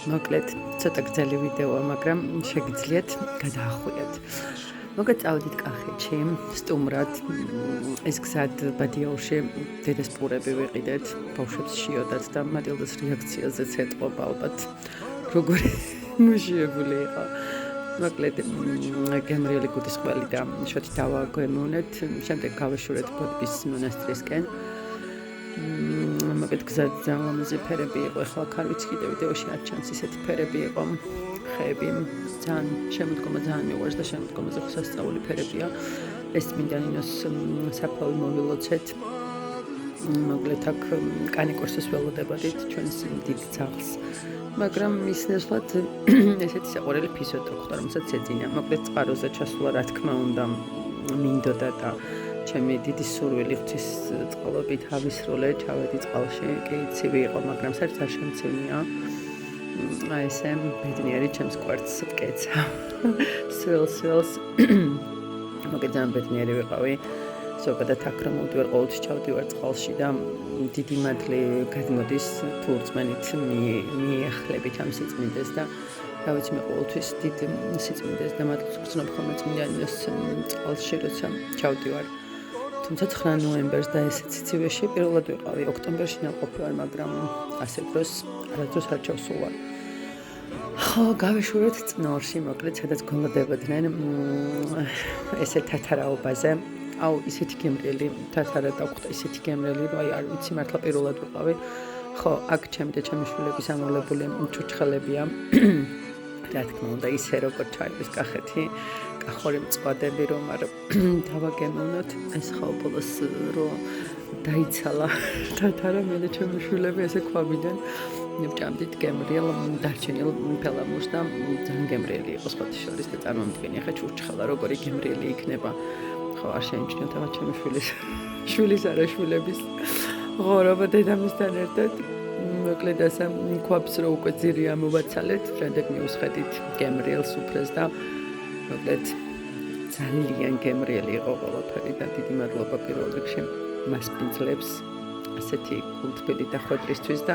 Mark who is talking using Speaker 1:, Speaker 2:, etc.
Speaker 1: მოკლედ, ცოტა გრძელი ვიდეოა, მაგრამ შეგიძლიათ გადაახვიათ. მოგეთ წავედით კახეთში, სტუმრად, ეს გზად ბადიაურში დედას პურები ვიყიდეთ, ბავშვებს შიოდათ და მატილდას რეაქციაზეც ეტყობა ალბათ, როგორი მუშიებული იყო. მოკლედ, გემრიელი გუდის ყველი და შოთი დავაგვემოვნეთ, შემდეგ გავეშურეთ ბოდბის მონასტრისკენ. მოკლედ გზად ლამაზი ფერები იყო, ახლა არ ვიცი კიდე ვიდეოში არ ჩანს ისეთი ფერები იყო, ხეები, ძალიან შემოდგომა ძალიან მიყვარს და შემოდგომაზე სასწაული ფერებია. ეს წმინდა ნინოს საფლავი მოვილოცეთ. მოკლედ აქ კანიკურსის ველოდებოდით ჩვენს დიდ ძაღლს. მაგრამ მის ნაცვლად ესეთი საყვარელი ფისოთო გხვდა, რომელსაც ეძინა. მოკლედ წყაროზე ჩასვლა რა თქმა უნდა მინდოდა და ჩემი დიდი სურვილი ღვთის წყალობით ავისრულე, ჩავედი წყალში, კი ცივი იყო, მაგრამ საერთოდ არ შემცირნია. აი ესე ბედნიერი ჩემს კვერცხს ვკეცა. სველს. მოკლედ ძალიან ბედნიერი ვიყავი. ზოგადად აქ რომ მოვდივარ, ყოველთვის ჩავდივარ წყალში და დიდი მადლი გადმოდის თუ რწმენით მიახლებით ამ სიწმინდეს და რა ვიცი მე ყოველთვის დიდ სიწმინდეს და მადლს ვგრძნობ ხოლმე წმინდა ნინოს წყალში, როცა ჩავდივარ. თუმცა 9 ნოემბერს და ესეც ცივეში პირველად ვიყავი, ოქტომბერში ნაყოფი ვარ, მაგრამ ასე დროს არასდროს არ ჩავსულვარ. ხო, გავეშურეთ წნორში, მოკლედ სადაც გველოდებოდნენ ესე თათარაობაზე. აუ, ისეთი გემრიელი თათარა დაგვხდა, ისეთი გემრიელი, რომ აი არ ვიცი მართლა პირველად ვიყავი. ხო, აქ ჩემი და ჩემი შვილების ამოვლებული ჩურჩხელებია. რა თქმა უნდა, ისე როგორ ჩაივლის კახეთი, კახური მწვადები რომ არ დავაგემოვნოთ, ეს ხო ბოლოს რომ დაიცალა თათარა მე და ჩემი შვილები ესე ქვაბიდან ჭამდით გემრიელ დარჩენილ ფელამურს და ძალიან გემრიელი იყო სხვათა შორის და წარმომიდგენი ახლა ჩურჩხელა როგორი გემრიელი იქნება. ხო, არ შეიმჩნევთ აღარ ჩემი შვილის არა შვილების ღორობა დედამისთან ერთად. მოკლედ ასე ქვაბს რო უკვე ძირი ამოვაცალეთ, შემდეგ მივსხედით გემრიელს უფრეს და მოკლედ ძალიან გემრიელი იყო ყველაფერი და დიდი მადლობა პირველ რიგში მას პინძლებს ასეთი კულტფილი და ხვედრისთვის და